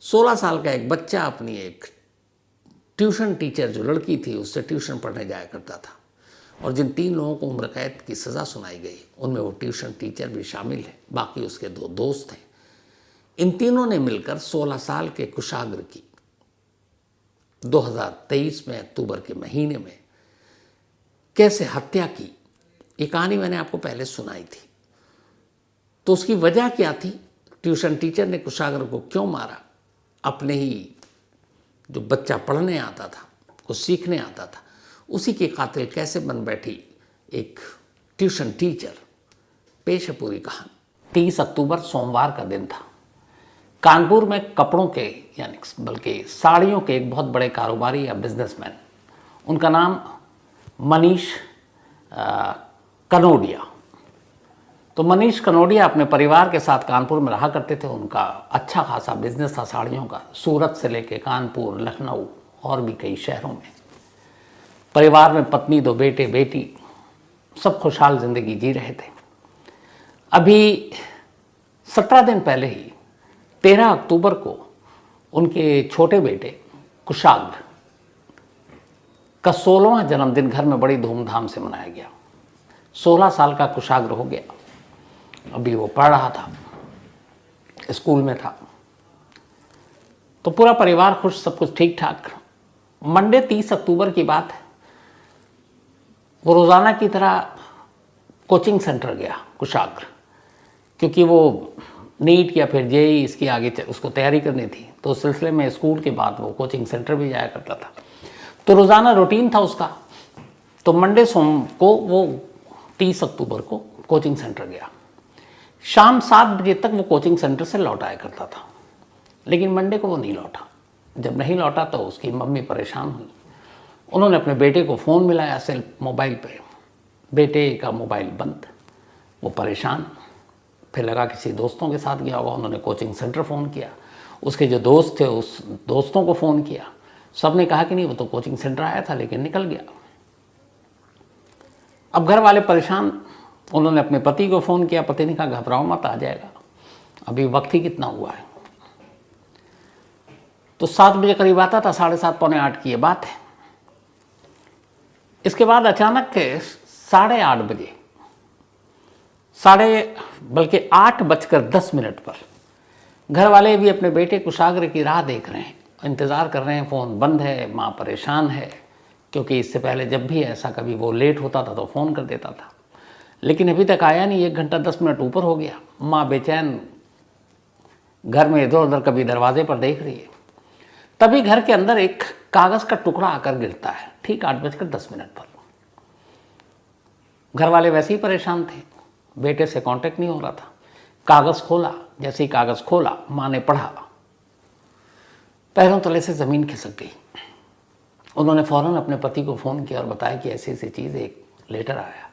16 साल का एक बच्चा अपनी एक ट्यूशन टीचर जो लड़की थी उससे ट्यूशन पढ़ने जाया करता था, और जिन 3 लोगों को उम्र कैद की सज़ा सुनाई गई उनमें वो ट्यूशन टीचर भी शामिल है, बाकी उसके 2 दोस्त हैं। इन तीनों ने मिलकर 16 साल के कुशाग्र की 2023 में अक्टूबर के महीने में कैसे हत्या की, ये कहानी मैंने आपको पहले सुनाई थी। तो उसकी वजह क्या थी? ट्यूशन टीचर ने कुशाग्र को क्यों मारा? अपने ही जो बच्चा पढ़ने आता था, कुछ सीखने आता था, उसी की कातिल कैसे बन बैठी एक ट्यूशन टीचर। पेश है पूरी कहानी। 30 अक्टूबर सोमवार का दिन था। कानपुर में कपड़ों के यानी बल्कि साड़ियों के एक बहुत बड़े कारोबारी या बिजनेसमैन, उनका नाम मनीष कनोडिया। तो मनीष कनोडिया अपने परिवार के साथ कानपुर में रहा करते थे। उनका अच्छा खासा बिजनेस था साड़ियों का, सूरत से लेके कानपुर, लखनऊ और भी कई शहरों में। परिवार में पत्नी, 2 बेटे बेटी, सब खुशहाल जिंदगी जी रहे थे। अभी 17 दिन पहले ही 13 अक्टूबर को उनके छोटे बेटे कुशाग्र का 16वां जन्मदिन घर में बड़ी धूमधाम से मनाया गया। 16 साल का कुशाग्र हो गया। अभी वो पढ़ रहा था, स्कूल में था, तो पूरा परिवार खुश, सब कुछ ठीक ठाक। मंडे 30 अक्टूबर की बात है। वो रोज़ाना की तरह कोचिंग सेंटर गया कुशाग्र, क्योंकि वो नीट या फिर जेईई इसकी आगे उसको तैयारी करनी थी। तो उस सिलसिले में स्कूल के बाद वो कोचिंग सेंटर भी जाया करता था। तो रोज़ाना रूटीन था उसका। तो मंडे सोम को वो 30 अक्टूबर को कोचिंग सेंटर गया। शाम 7 बजे तक वो कोचिंग सेंटर से लौट आया करता था, लेकिन मंडे को वो नहीं लौटा। जब नहीं लौटा तो उसकी मम्मी परेशान हुई। उन्होंने अपने बेटे को फ़ोन मिलाया मोबाइल पे। बेटे का मोबाइल बंद, वो परेशान। फिर लगा किसी दोस्तों के साथ गया होगा। उन्होंने कोचिंग सेंटर फ़ोन किया, उसके जो दोस्त थे उस दोस्तों को फ़ोन किया। सब ने कहा कि नहीं, वो तो कोचिंग सेंटर आया था लेकिन निकल गया। अब घर वाले परेशान। उन्होंने अपने पति को फ़ोन किया। पति ने कहा घबराओ मत, आ जाएगा, अभी वक्त ही कितना हुआ है। तो 7 बजे करीब आता था, 7:30 पौने 8 की ये बात है। इसके बाद अचानक 8:30 बजे, 8:10 पर घर वाले भी अपने बेटे कुशाग्र की राह देख रहे हैं, इंतज़ार कर रहे हैं। फ़ोन बंद है, माँ परेशान है, क्योंकि इससे पहले जब भी ऐसा कभी वो लेट होता था तो फ़ोन कर देता था, लेकिन अभी तक आया नहीं। 1 घंटा 10 मिनट ऊपर हो गया। माँ बेचैन घर में इधर उधर कभी दरवाजे पर देख रही है। तभी घर के अंदर एक कागज़ का टुकड़ा आकर गिरता है, ठीक 8:10 पर। घर वाले वैसे ही परेशान थे, बेटे से कांटेक्ट नहीं हो रहा था। कागज़ खोला, जैसे ही कागज़ खोला माँ ने पढ़ा, पैरों तले से ज़मीन खिसक गई। उन्होंने फ़ौरन अपने पति को फ़ोन किया और बताया कि ऐसी ऐसी चीज़, एक लेटर आया।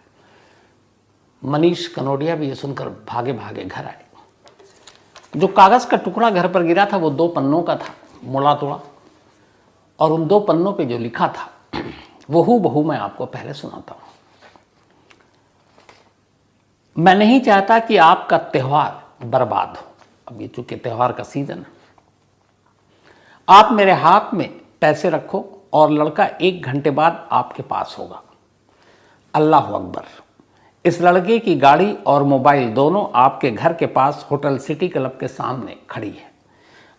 मनीष कनोडिया भी ये सुनकर भागे भागे घर आए। जो कागज़ का टुकड़ा घर पर गिरा था वो 2 पन्नों का था, मुड़ा तोड़ा, और उन 2 पन्नों पे जो लिखा था वो हूबहू मैं आपको पहले सुनाता हूँ। मैं नहीं चाहता कि आपका त्यौहार बर्बाद हो। अब ये चूंकि त्यौहार का सीजन है। आप मेरे हाथ में पैसे रखो और लड़का 1 घंटे बाद आपके पास होगा। अल्लाह अकबर। इस लड़के की गाड़ी और मोबाइल दोनों आपके घर के पास होटल सिटी क्लब के सामने खड़ी है।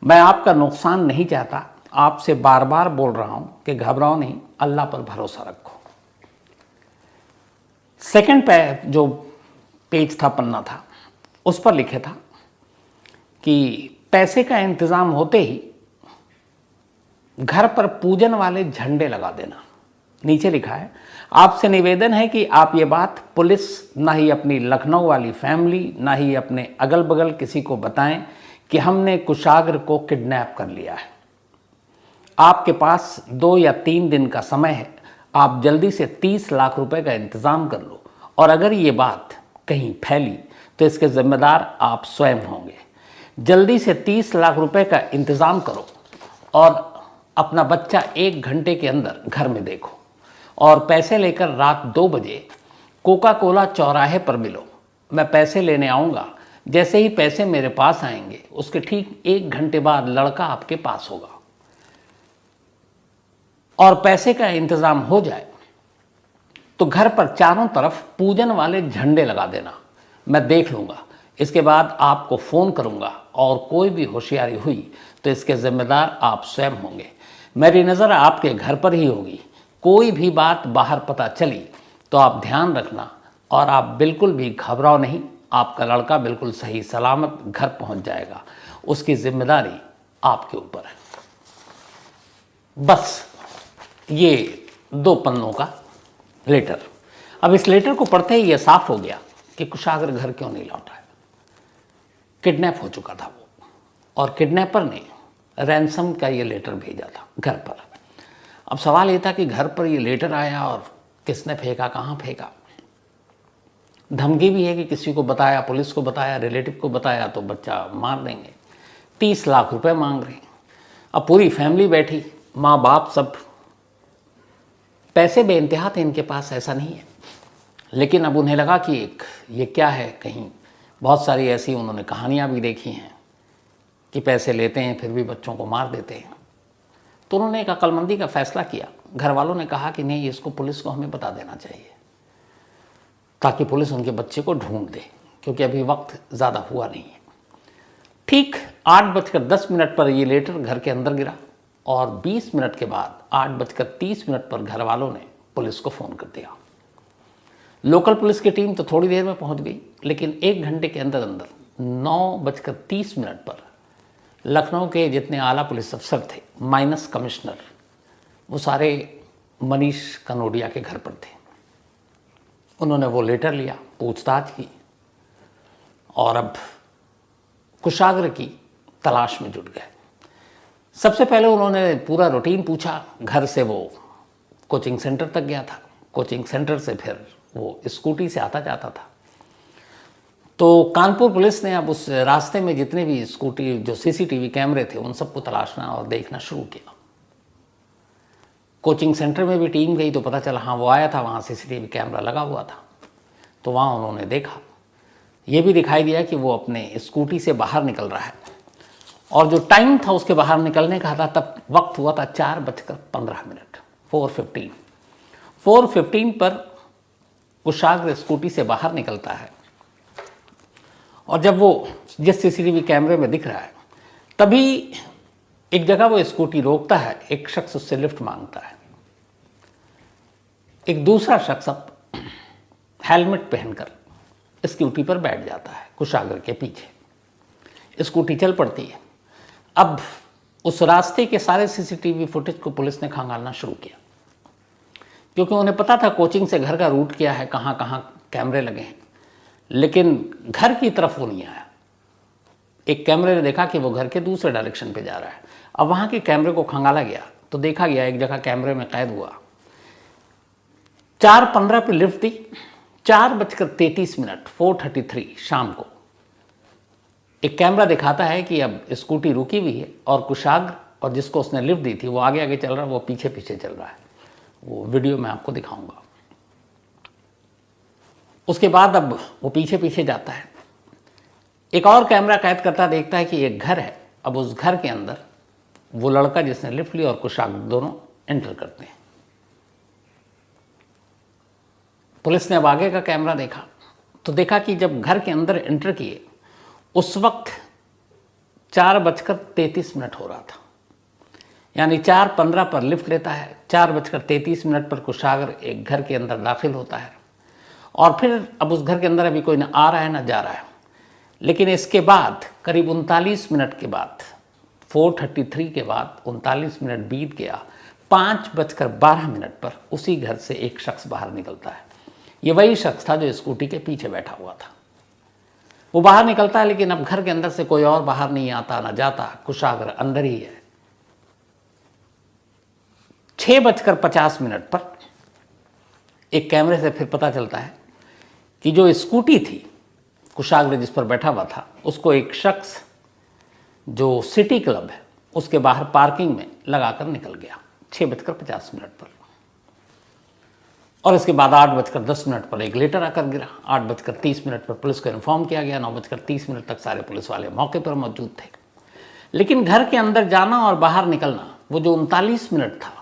मैं आपका नुकसान नहीं चाहता। आपसे बार बार बोल रहा हूं कि घबराओ नहीं, अल्लाह पर भरोसा रखो। सेकंड पे जो पेज था, पन्ना था, उस पर लिखे था कि पैसे का इंतज़ाम होते ही घर पर पूजन वाले झंडे लगा देना। नीचे लिखा है, आपसे निवेदन है कि आप ये बात पुलिस, ना ही अपनी लखनऊ वाली फैमिली, ना ही अपने अगल बगल किसी को बताएं कि हमने कुशाग्र को किडनैप कर लिया है। आपके पास 2 या 3 दिन का समय है। आप जल्दी से 30 लाख रुपए का इंतज़ाम कर लो, और अगर ये बात कहीं फैली तो इसके जिम्मेदार आप स्वयं होंगे। जल्दी से 30 लाख रुपए का इंतज़ाम करो और अपना बच्चा 1 घंटे के अंदर घर में देखो, और पैसे लेकर रात 2 बजे कोका कोला चौराहे पर मिलो। मैं पैसे लेने आऊँगा, जैसे ही पैसे मेरे पास आएंगे उसके ठीक 1 घंटे बाद लड़का आपके पास होगा और पैसे का इंतजाम हो जाए तो घर पर चारों तरफ पूजन वाले झंडे लगा देना, मैं देख लूँगा। इसके बाद आपको फ़ोन करूँगा और कोई भी होशियारी हुई तो इसके ज़िम्मेदार आप स्वयं होंगे। मेरी नज़र आपके घर पर ही होगी। कोई भी बात बाहर पता चली तो आप ध्यान रखना और आप बिल्कुल भी घबराओ नहीं। आपका लड़का बिल्कुल सही सलामत घर पहुंच जाएगा, उसकी जिम्मेदारी आपके ऊपर है। बस ये 2 पन्नों का लेटर। अब इस लेटर को पढ़ते ही ये साफ हो गया कि कुशागर घर क्यों नहीं लौटा है। किडनैप हो चुका था वो, और किडनैपर ने रैंसम का ये लेटर भेजा था घर पर। अब सवाल ये था कि घर पर ये लेटर आया और किसने फेंका, कहाँ फेंका। धमकी भी है कि किसी को बताया, पुलिस को बताया, रिलेटिव को बताया तो बच्चा मार देंगे। 30 लाख रुपए मांग रहे हैं। अब पूरी फैमिली बैठी, माँ बाप सब, पैसे बेइंतहा थे इनके पास, ऐसा नहीं है। लेकिन अब उन्हें लगा कि ये क्या है, कहीं बहुत सारी ऐसी उन्होंने कहानियाँ भी देखी हैं कि पैसे लेते हैं फिर भी बच्चों को मार देते हैं। तो उन्होंने एक अक्लमंदी का फैसला किया। घर वालों ने कहा कि नहीं, इसको पुलिस को हमें बता देना चाहिए ताकि पुलिस उनके बच्चे को ढूंढ दे, क्योंकि अभी वक्त ज़्यादा हुआ नहीं है। ठीक 8:10 पर ये लेटर घर के अंदर गिरा और 20 मिनट के बाद 8:30 पर घर वालों ने पुलिस को फ़ोन कर दिया। लोकल पुलिस की टीम तो थोड़ी देर में पहुंच गई, लेकिन 1 घंटे के अंदर अंदर 9:30 पर लखनऊ के जितने आला पुलिस अफसर थे माइनस कमिश्नर, वो सारे मनीष कनोडिया के घर पर थे। उन्होंने वो लेटर लिया, पूछताछ की और अब कुशाग्र की तलाश में जुट गए। सबसे पहले उन्होंने पूरा रूटीन पूछा। घर से वो कोचिंग सेंटर तक गया था, कोचिंग सेंटर से फिर वो स्कूटी से आता जाता था। तो कानपुर पुलिस ने अब उस रास्ते में जितने भी स्कूटी, जो सीसीटीवी कैमरे थे, उन सबको तलाशना और देखना शुरू किया। कोचिंग सेंटर में भी टीम गई तो पता चला हाँ वो आया था, वहाँ सीसीटीवी कैमरा लगा हुआ था। तो वहाँ उन्होंने देखा, ये भी दिखाई दिया कि वो अपने स्कूटी से बाहर निकल रहा है और जो टाइम था उसके बाहर निकलने का था, तब वक्त हुआ था 4:15, 4:15 पर कुशाग्र स्कूटी से बाहर निकलता है और जब वो जिस सीसीटीवी कैमरे में दिख रहा है तभी एक जगह वो स्कूटी रोकता है। एक शख्स उससे लिफ्ट मांगता है। एक दूसरा शख्स अब हेलमेट पहनकर स्कूटी पर बैठ जाता है कुशाग्र के पीछे। स्कूटी चल पड़ती है। अब उस रास्ते के सारे सीसीटीवी फुटेज को पुलिस ने खंगालना शुरू किया, क्योंकि उन्हें पता था कोचिंग से घर का रूट क्या है, कहाँ कहाँ कैमरे लगे हैं। लेकिन घर की तरफ वो नहीं आया। एक कैमरे ने देखा कि वो घर के दूसरे डायरेक्शन पे जा रहा है। अब वहाँ के कैमरे को खंगाला गया तो देखा गया एक जगह कैमरे में कैद हुआ। 4:15 पे लिफ्ट दी, 4:33 4:33 शाम को एक कैमरा दिखाता है कि अब स्कूटी रुकी हुई है और कुशाग्र और जिसको उसने लिफ्ट दी थी वो आगे आगे चल रहा है, वो पीछे पीछे चल रहा है। वो वीडियो मैं आपको दिखाऊंगा। उसके बाद अब वो पीछे पीछे जाता है। एक और कैमरा कैद करता देखता है कि एक घर है। अब उस घर के अंदर वो लड़का जिसने लिफ्ट ली और कुशाग्र दोनों एंटर करते हैं। पुलिस ने अब आगे का कैमरा देखा तो देखा कि जब घर के अंदर एंटर किए उस वक्त 4:33 हो रहा था। यानी 4:15 पर लिफ्ट लेता है, 4:33 पर कुशाग्र एक घर के अंदर दाखिल होता है और फिर अब उस घर के अंदर अभी कोई ना आ रहा है ना जा रहा है। लेकिन इसके बाद करीब 39 मिनट के बाद, 4:33 के बाद 39 मिनट बीत गया, 5:12 पर उसी घर से एक शख्स बाहर निकलता है। ये वही शख्स था जो स्कूटी के पीछे बैठा हुआ था। वो बाहर निकलता है, लेकिन अब घर के अंदर से कोई और बाहर नहीं आता ना जाता, कुशाग्र अंदर ही है। 6:50 पर एक कैमरे से फिर पता चलता है कि जो स्कूटी थी कुशाग्र जिस पर बैठा हुआ था, उसको एक शख्स जो सिटी क्लब है उसके बाहर पार्किंग में लगाकर निकल गया 6:50 पर। और इसके बाद 8:10 पर एक लेटर आकर गिरा। 8:30 पर पुलिस को इन्फॉर्म किया गया। 9:30 तक सारे पुलिस वाले मौके पर मौजूद थे। लेकिन घर के अंदर जाना और बाहर निकलना, वो जो 39 मिनट था,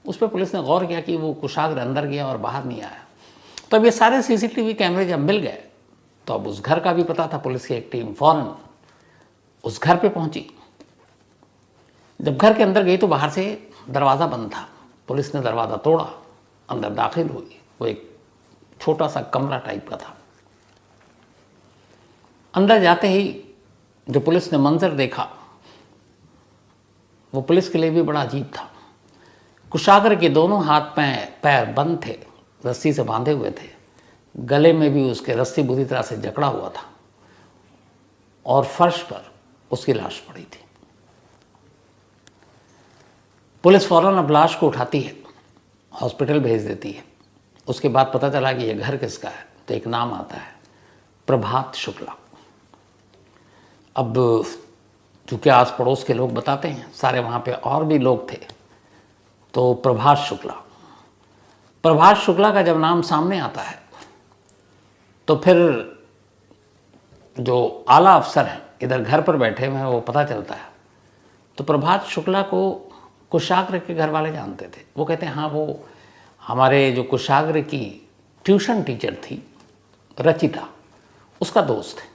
उस पर पुलिस ने गौर किया कि वो कुशाग्र अंदर गया और बाहर नहीं आया। तो अब ये सारे सीसीटीवी कैमरे जब मिल गए तो अब उस घर का भी पता था। पुलिस की एक टीम फौरन उस घर पे पहुंची। जब घर के अंदर गई तो बाहर से दरवाज़ा बंद था। पुलिस ने दरवाज़ा तोड़ा, अंदर दाखिल हुई। वो एक छोटा सा कमरा टाइप का था। अंदर जाते ही जो पुलिस ने मंजर देखा वो पुलिस के लिए भी बड़ा अजीब था। कुशाग्र के दोनों हाथ पैर बंद थे, रस्सी से बांधे हुए थे। गले में भी उसके रस्सी बुरी तरह से जकड़ा हुआ था और फर्श पर उसकी लाश पड़ी थी। पुलिस फौरन अब लाश को उठाती है, हॉस्पिटल भेज देती है। उसके बाद पता चला कि यह घर किसका है, तो एक नाम आता है, प्रभात शुक्ला। अब चूँकि आस पड़ोस के लोग बताते हैं, सारे वहाँ पे और भी लोग थे, तो प्रभात शुक्ला का जब नाम सामने आता है तो फिर जो आला अफसर हैं इधर घर पर बैठे हुए हैं वो पता चलता है। तो प्रभात शुक्ला को कुशाग्र के घर वाले जानते थे। वो कहते हैं हाँ, वो हमारे जो कुशाग्र की ट्यूशन टीचर थी रचिता, उसका दोस्त है।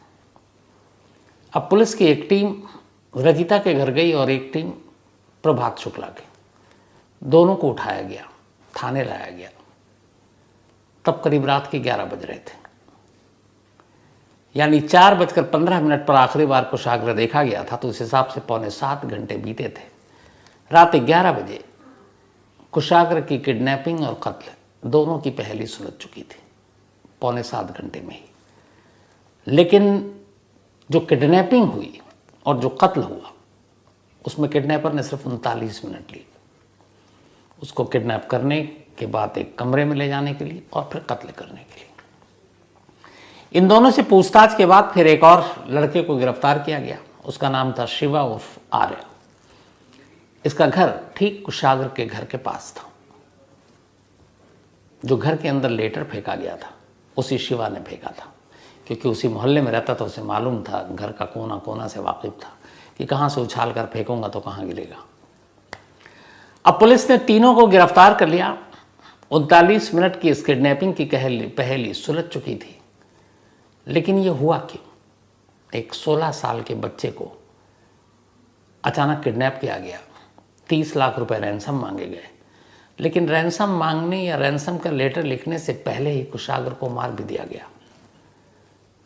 अब पुलिस की एक टीम रचिता के घर गई और एक टीम प्रभात शुक्ला के, दोनों को उठाया गया, थाने लाया गया। तब करीब रात के 11 बज रहे थे, यानी 4:15 पर आखिरी बार कुशाग्र देखा गया था। तो उस हिसाब से 6.25 घंटे बीते थे। रात 11 बजे कुशाग्र की किडनैपिंग और कत्ल दोनों की पहली सुलझ चुकी थी, 6.25 घंटे में ही। लेकिन जो किडनैपिंग हुई और जो कत्ल हुआ, उसमें किडनैपर ने सिर्फ 39 मिनट लिए उसको किडनैप करने के बाद एक कमरे में ले जाने के लिए और फिर कत्ल करने के लिए। इन दोनों से पूछताछ के बाद फिर एक और लड़के को गिरफ्तार किया गया। उसका नाम था शिवा उर्फ आर्य। इसका घर ठीक कुशाग्र के घर के पास था। जो घर के अंदर लेटर फेंका गया था उसी शिवा ने फेंका था, क्योंकि उसी मोहल्ले में रहता था, उसे मालूम था, घर का कोना कोना से वाकिफ था कि कहाँ से उछाल कर फेंकूंगा तो कहाँ गिरेगा। अब पुलिस ने तीनों को गिरफ्तार कर लिया। 39 मिनट की इस किडनैपिंग की पहली सुलझ चुकी थी। लेकिन ये हुआ क्यों? एक 16 साल के बच्चे को अचानक किडनैप किया गया, 30 लाख रुपए रैंसम मांगे गए। लेकिन रैंसम मांगने या रैंसम का लेटर लिखने से पहले ही कुशाग्र को मार भी दिया गया।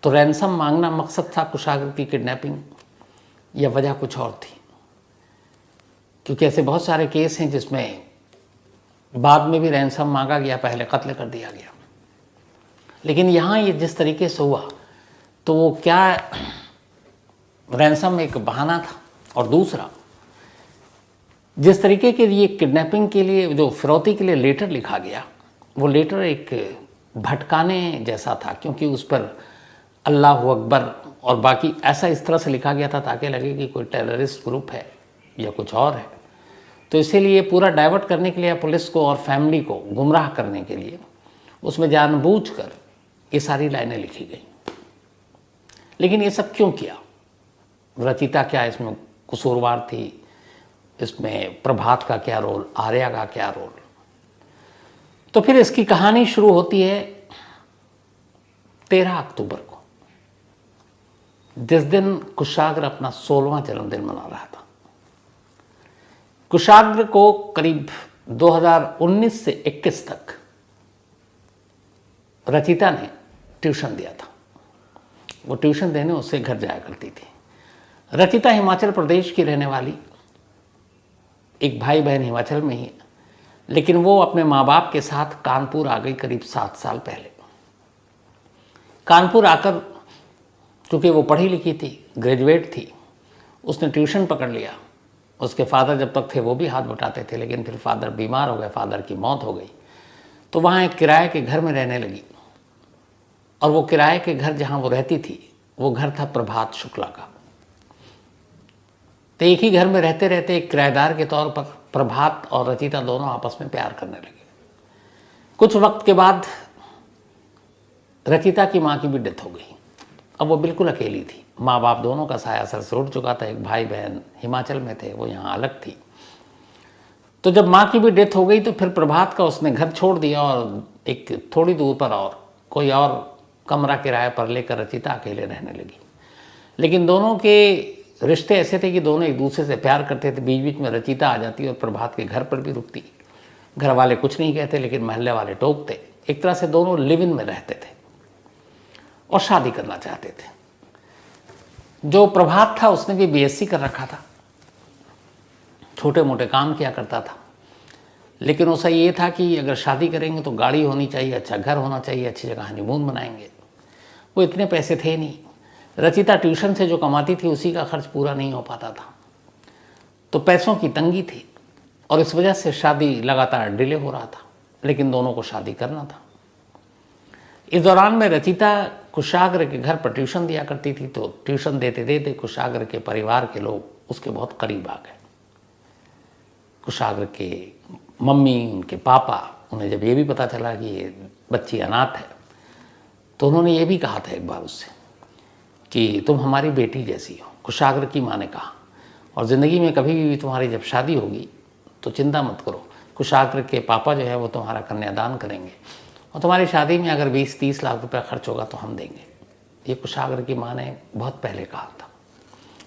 तो रैंसम मांगना मकसद था कुशाग्र की किडनैपिंग या वजह कुछ और थी? क्योंकि ऐसे बहुत सारे केस हैं जिसमें बाद में भी रैंसम मांगा गया, पहले कत्ल कर दिया गया। लेकिन यहाँ ये जिस तरीके से हुआ तो वो क्या, रैंसम एक बहाना था, और दूसरा जिस तरीके के लिए किडनैपिंग के लिए जो फिरौती के लिए लेटर लिखा गया, वो लेटर एक भटकाने जैसा था, क्योंकि उस पर अल्लाह अकबर और बाकी ऐसा इस तरह से लिखा गया था ताकि लगे कि कोई टेररिस्ट ग्रुप है या कुछ और है। तो इसीलिए पूरा डाइवर्ट करने के लिए, पुलिस को और फैमिली को गुमराह करने के लिए उसमें जानबूझकर ये सारी लाइनें लिखी गई। लेकिन ये सब क्यों किया? रचिता क्या इसमें कसूरवार थी? इसमें प्रभात का क्या रोल, आर्या का क्या रोल? तो फिर इसकी कहानी शुरू होती है 13 अक्टूबर को, जिस दिन कुशाग्र अपना 16वां जन्मदिन मना रहा था। कुशाग्र को करीब 2019 से 21 तक रचिता ने ट्यूशन दिया था। वो ट्यूशन देने उससे घर जाया करती थी। रचिता हिमाचल प्रदेश की रहने वाली, एक भाई बहन हिमाचल में ही है, लेकिन वो अपने माँ बाप के साथ कानपुर आ गई करीब 7 साल पहले। कानपुर आकर, चूँकि वो पढ़ी लिखी थी, ग्रेजुएट थी, उसने ट्यूशन पकड़ लिया। उसके फादर जब तक थे वो भी हाथ बटाते थे, लेकिन फिर फादर बीमार हो गए, फादर की मौत हो गई, तो वहाँ एक किराए के घर में रहने लगी। और वो किराए के घर जहाँ वो रहती थी, वो घर था प्रभात शुक्ला का। तो एक ही घर में रहते रहते एक किराएदार के तौर पर प्रभात और रचिता दोनों आपस में प्यार करने लगे। कुछ वक्त के बाद रचिता की माँ की भी डेथ हो गई। अब वो बिल्कुल अकेली थी, माँ बाप दोनों का साया सर से उठ चुका था। एक भाई बहन हिमाचल में थे, वो यहाँ अलग थी। तो जब माँ की भी डेथ हो गई तो फिर प्रभात का उसने घर छोड़ दिया और एक थोड़ी दूर पर और कोई और कमरा किराए पर लेकर रचिता अकेले रहने लगी। लेकिन दोनों के रिश्ते ऐसे थे कि दोनों एक दूसरे से प्यार करते थे। बीच बीच में रचिता आ जाती और प्रभात के घर पर भी रुकती। घर वाले कुछ नहीं कहते, लेकिन महल्ले वाले टोकते। एक तरह से दोनों लिव इन में रहते थे और शादी करना चाहते थे। जो प्रभात था उसने भी बीएससी कर रखा था, छोटे मोटे काम किया करता था। लेकिन उसे ये था कि अगर शादी करेंगे तो गाड़ी होनी चाहिए, अच्छा घर होना चाहिए, अच्छी जगह हनीमून मनाएंगे। वो इतने पैसे थे नहीं। रचिता ट्यूशन से जो कमाती थी उसी का खर्च पूरा नहीं हो पाता था। तो पैसों की तंगी थी और इस वजह से शादी लगातार डिले हो रहा था। लेकिन दोनों को शादी करना था। इस दौरान में रचिता कुशाग्र के घर पर ट्यूशन दिया करती थी। तो ट्यूशन देते देते कुशाग्र के परिवार के लोग उसके बहुत करीब आ गए। कुशाग्र के मम्मी, उनके पापा, उन्हें जब ये भी पता चला कि ये बच्ची अनाथ है तो उन्होंने ये भी कहा था एक बार उससे कि तुम हमारी बेटी जैसी हो। कुशाग्र की माँ ने कहा, और ज़िंदगी में कभी भी तुम्हारी जब शादी होगी तो चिंता मत करो, कुशाग्र के पापा जो है वो तुम्हारा कन्यादान करेंगे और तुम्हारी शादी में अगर 20-30 लाख रुपया खर्च होगा तो हम देंगे। ये कुशाग्र की माँ ने बहुत पहले कहा था,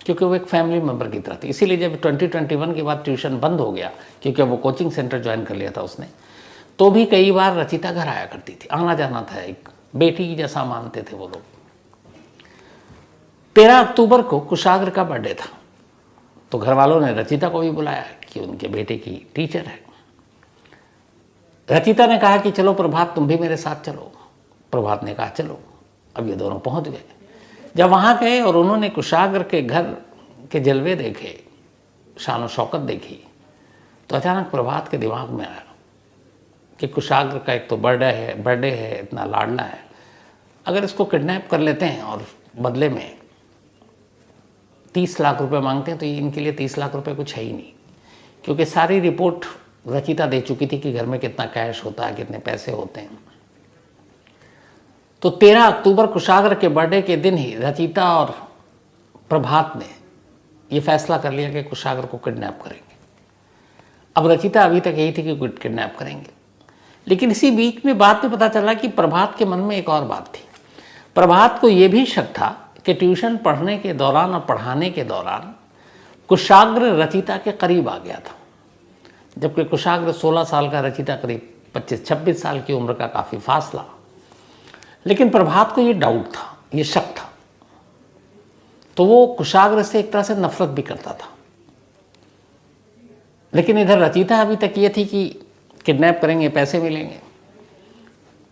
क्योंकि वो एक फैमिली मेम्बर की तरह थी। इसीलिए जब 2021 के बाद ट्यूशन बंद हो गया, क्योंकि वो कोचिंग सेंटर ज्वाइन कर लिया था उसने, तो भी कई बार रचिता घर आया करती थी। आना जाना था, एक बेटी की जैसा मानते थे वो लोग। 13 अक्टूबर को कुशाग्र का बर्थडे था। तो घर वालों ने रचिता को भी बुलाया कि उनके बेटे की टीचर है। रचिता ने कहा कि चलो प्रभात, तुम भी मेरे साथ चलो। प्रभात ने कहा चलो। अब ये दोनों पहुंच गए। जब वहाँ गए और उन्होंने कुशाग्र के घर के जलवे देखे, शान शौकत देखी, तो अचानक प्रभात के दिमाग में आया कि कुशाग्र का एक तो बर्थडे है, इतना लाडला है, अगर इसको किडनैप कर लेते हैं और बदले में 30 लाख रुपए मांगते हैं तो इनके लिए 30 लाख रुपए कुछ है ही नहीं। क्योंकि सारी रिपोर्ट रचिता दे चुकी थी कि घर में कितना कैश होता है, कितने पैसे होते हैं। तो 13 अक्टूबर कुशाग्र के बर्थडे के दिन ही रचिता और प्रभात ने यह फैसला कर लिया कि कुशाग्र को किडनैप करेंगे। अब रचिता अभी तक यही थी कि किडनैप करेंगे, लेकिन इसी बीच में बाद में पता चला कि प्रभात के मन में एक और बात थी। प्रभात को यह भी शक था कि ट्यूशन पढ़ने के दौरान और पढ़ाने के दौरान कुशाग्र रचिता के करीब आ गया था, जबकि कुशाग्र 16 साल का, रचिता करीब 25-26 साल की उम्र का, काफ़ी फासला। लेकिन प्रभात को ये डाउट था, ये शक था। तो वो कुशाग्र से एक तरह से नफरत भी करता था। लेकिन इधर रचिता अभी तक ये थी कि किडनैप करेंगे, पैसे मिलेंगे।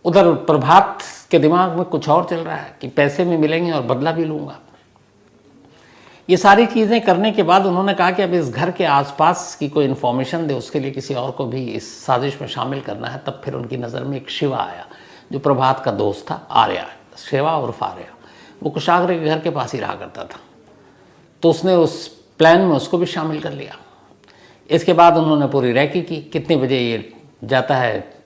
उधर प्रभात के दिमाग में कुछ और चल रहा है कि पैसे भी मिलेंगे और बदला भी लूँगा। ये सारी चीज़ें करने के बाद उन्होंने कहा कि अब इस घर के आसपास की कोई इन्फॉर्मेशन दे, उसके लिए किसी और को भी इस साजिश में शामिल करना है। तब फिर उनकी नज़र में एक शिवा आया, जो प्रभात का दोस्त था, आर्या, शिवा उर्फ आर्या। वो कुशाग्र के घर के पास ही रहा करता था। तो उसने उस प्लान में उसको भी शामिल कर लिया। इसके बाद उन्होंने पूरी रैकी की, कितने बजे ये जाता है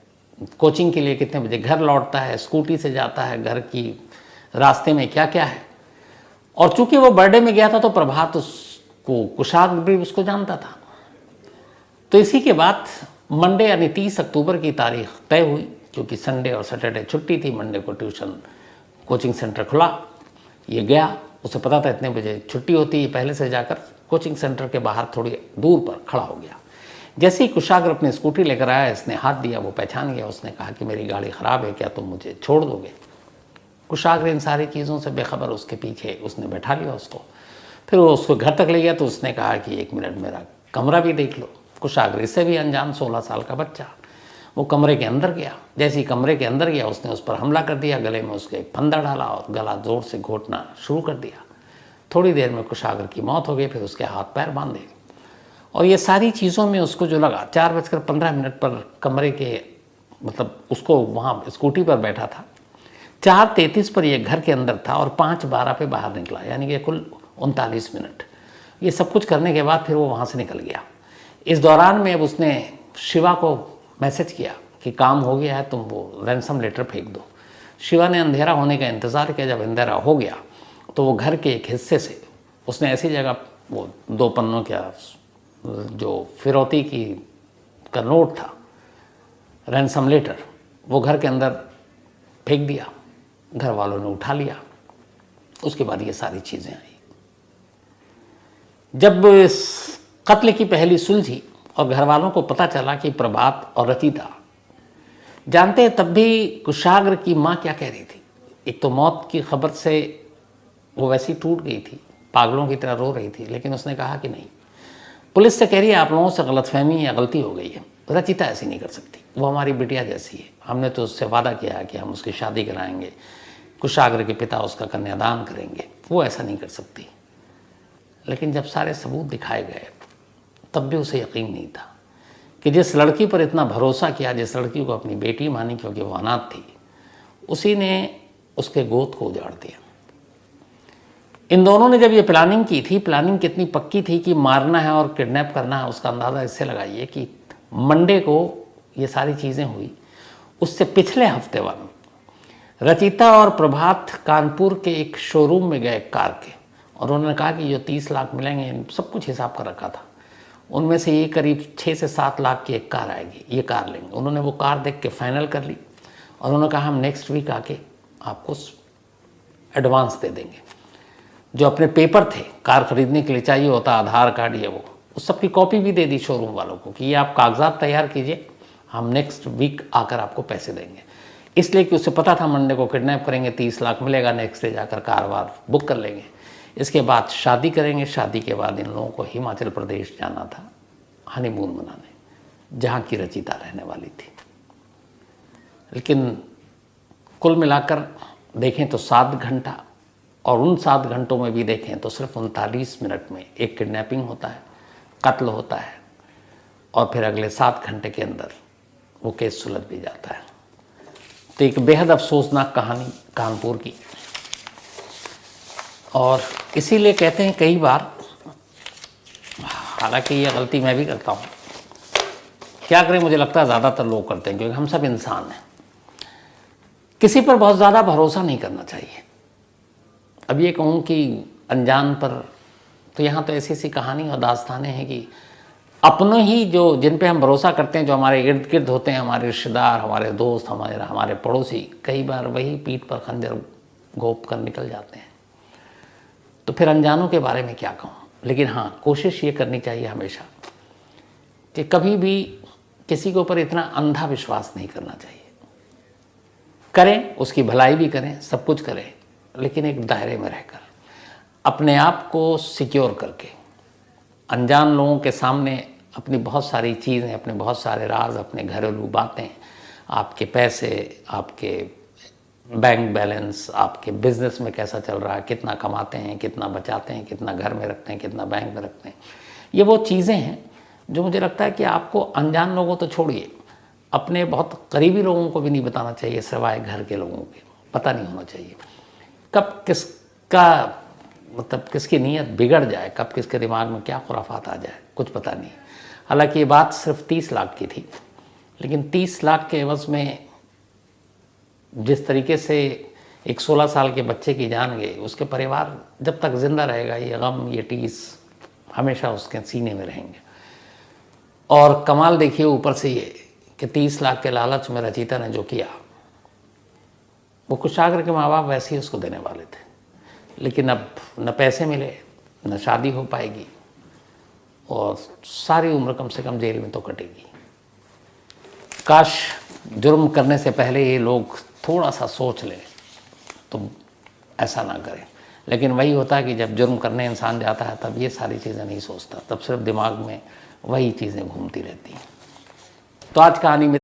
कोचिंग के लिए, कितने बजे घर लौटता है, स्कूटी से जाता है, घर की रास्ते में क्या क्या है। और चूंकि वो बर्थडे में गया था तो प्रभात उसको, कुशाग्र भी उसको जानता था। तो इसी के बाद मंडे यानी 30 अक्टूबर की तारीख तय हुई, क्योंकि संडे और सैटरडे छुट्टी थी। मंडे को ट्यूशन कोचिंग सेंटर खुला, ये गया, उसे पता था इतने बजे छुट्टी होती है, पहले से जाकर कोचिंग सेंटर के बाहर थोड़ी दूर पर खड़ा हो गया। जैसे ही कुशाग्र अपनी स्कूटी लेकर आया, इसने हाथ दिया, वो पहचान गया। उसने कहा कि मेरी गाड़ी ख़राब है, क्या तुम मुझे छोड़ दोगे? कुशाग्र इन सारी चीज़ों से बेखबर उसके पीछे उसने बैठा लिया उसको। फिर वो उसको घर तक ले गया तो उसने कहा कि 1 मिनट मेरा कमरा भी देख लो। कुशाग्र इससे भी अनजान 16 साल का बच्चा, वो कमरे के अंदर गया। जैसे ही कमरे के अंदर गया, उसने उस पर हमला कर दिया, गले में उसके एक फंदा डाला और गला जोर से घोटना शुरू कर दिया। थोड़ी देर में कुशाग्र की मौत हो गई। फिर उसके हाथ पैर बांधे। और ये सारी चीज़ों में उसको जो लगा, 4:15 पर कमरे के, मतलब उसको वहाँ स्कूटी पर बैठा था, 4:33 पर ये घर के अंदर था और 5:12 पे बाहर निकला, यानी कि कुल 39 मिनट। ये सब कुछ करने के बाद फिर वो वहाँ से निकल गया। इस दौरान में अब उसने शिवा को मैसेज किया कि काम हो गया है, तुम वो रैंसम लेटर फेंक दो। शिवा ने अंधेरा होने का इंतज़ार किया। जब अंधेरा हो गया तो वो घर के एक हिस्से से उसने ऐसी जगह वो 2 पन्नों का जो फिरौती की का नोट था, रैंसम लेटर, वो घर के अंदर फेंक दिया। घर वालों ने उठा लिया। उसके बाद ये सारी चीज़ें आई। जब इस कत्ल की पहली सुलझी और घर वालों को पता चला कि प्रभात और रचिता जानते हैं, तब भी कुशाग्र की माँ क्या कह रही थी। एक तो मौत की खबर से वो वैसी टूट गई थी, पागलों की तरह रो रही थी, लेकिन उसने कहा कि नहीं, पुलिस से कह रही है आप लोगों से गलतफहमी या गलती हो गई है, रचिता ऐसी नहीं कर सकती, वो हमारी बिटिया जैसी है, हमने तो उससे वादा किया है कि हम उसकी शादी कराएंगे, कुशाग्र के पिता उसका कन्यादान करेंगे, वो ऐसा नहीं कर सकती। लेकिन जब सारे सबूत दिखाए गए तब भी उसे यकीन नहीं था कि जिस लड़की पर इतना भरोसा किया, जिस लड़की को अपनी बेटी मानी क्योंकि वो अनाथ थी, उसी ने उसके गोद को उजाड़ दिया। इन दोनों ने जब ये प्लानिंग की थी, प्लानिंग कितनी पक्की थी कि मारना है और किडनैप करना है, उसका अंदाज़ा इससे लगाइए कि मंडे को ये सारी चीज़ें हुई। उससे पिछले हफ्ते वाले रचिता और प्रभात कानपुर के एक शोरूम में गए कार के, और उन्होंने कहा कि जो 30 लाख मिलेंगे, सब कुछ हिसाब कर रखा था, उनमें से ये करीब 6 से 7 लाख की एक कार आएगी, ये कार लेंगे। उन्होंने वो कार देख के फाइनल कर ली और उन्होंने कहा हम नेक्स्ट वीक आके आपको एडवांस दे देंगे। जो अपने पेपर थे कार खरीदने के लिए चाहिए होता, आधार कार्ड, ये वो, उस सब की कॉपी भी दे दी शोरूम वालों को कि ये आप कागजात तैयार कीजिए, हम नेक्स्ट वीक आकर आपको पैसे देंगे। इसलिए कि उसे पता था मंडे को किडनैप करेंगे, 30 लाख मिलेगा, नेक्स्ट डे जाकर कार वार बुक कर लेंगे, इसके बाद शादी करेंगे। शादी के बाद इन लोगों को हिमाचल प्रदेश जाना था हनीमून मनाने, जहाँ की रचिता रहने वाली थी। लेकिन कुल मिलाकर देखें तो 7 घंटा, और उन 7 घंटों में भी देखें तो सिर्फ 39 मिनट में एक किडनैपिंग होता है, कत्ल होता है, और फिर अगले 7 घंटे के अंदर वो केस सुलझ भी जाता है। तो एक बेहद अफसोसनाक कहानी कानपुर की, और इसीलिए कहते हैं कई बार, हालांकि ये गलती मैं भी करता हूँ, क्या करें, मुझे लगता है ज़्यादातर लोग करते हैं क्योंकि हम सब इंसान हैं, किसी पर बहुत ज़्यादा भरोसा नहीं करना चाहिए। अब ये कहूँ कि अनजान पर, तो यहाँ तो ऐसी ऐसी कहानी और दास्तानें हैं कि अपनों ही जो जिन पे हम भरोसा करते हैं, जो हमारे इर्द गिर्द होते हैं, हमारे रिश्तेदार, हमारे दोस्त, हमारे पड़ोसी, कई बार वही पीठ पर खंजर घोंप कर निकल जाते हैं। तो फिर अनजानों के बारे में क्या कहूँ। लेकिन हाँ, कोशिश ये करनी चाहिए हमेशा कि कभी भी किसी के ऊपर इतना अंधा विश्वास नहीं करना चाहिए। करें, उसकी भलाई भी करें, सब कुछ करें, लेकिन एक दायरे में रहकर, अपने आप को सिक्योर करके। अनजान लोगों के सामने अपनी बहुत सारी चीज़ें, अपने बहुत सारे राज, अपने घरेलू बातें, आपके पैसे, आपके बैंक बैलेंस, आपके बिजनेस में कैसा चल रहा है, कितना कमाते हैं, कितना बचाते हैं, कितना घर में रखते हैं, कितना बैंक में रखते हैं, ये वो चीज़ें हैं जो मुझे लगता है कि आपको अनजान लोगों तो छोड़िए, अपने बहुत करीबी लोगों को भी नहीं बताना चाहिए, सिवाय घर के लोगों के। पता नहीं होना चाहिए कब किसका मतलब किसकी नीयत बिगड़ जाए, कब किसके दिमाग में क्या खुराफात आ जाए, कुछ पता नहीं। हालांकि ये बात सिर्फ 30 लाख की थी, लेकिन 30 लाख के एवज में जिस तरीके से एक 16 साल के बच्चे की जान गई, उसके परिवार जब तक जिंदा रहेगा, ये गम, ये टीस हमेशा उसके सीने में रहेंगे। और कमाल देखिए ऊपर से ये कि 30 लाख के लालच में रचिता ने जो किया, वो कुशाग्र के माँ बाप वैसे ही उसको देने वाले थे, लेकिन अब न पैसे मिले, न शादी हो पाएगी, और सारी उम्र कम से कम जेल में तो कटेगी। काश जुर्म करने से पहले ये लोग थोड़ा सा सोच लें तो ऐसा ना करें। लेकिन वही होता है कि जब जुर्म करने इंसान जाता है तब ये सारी चीज़ें नहीं सोचता, तब सिर्फ दिमाग में वही चीज़ें घूमती रहती हैं। तो आज कहानी में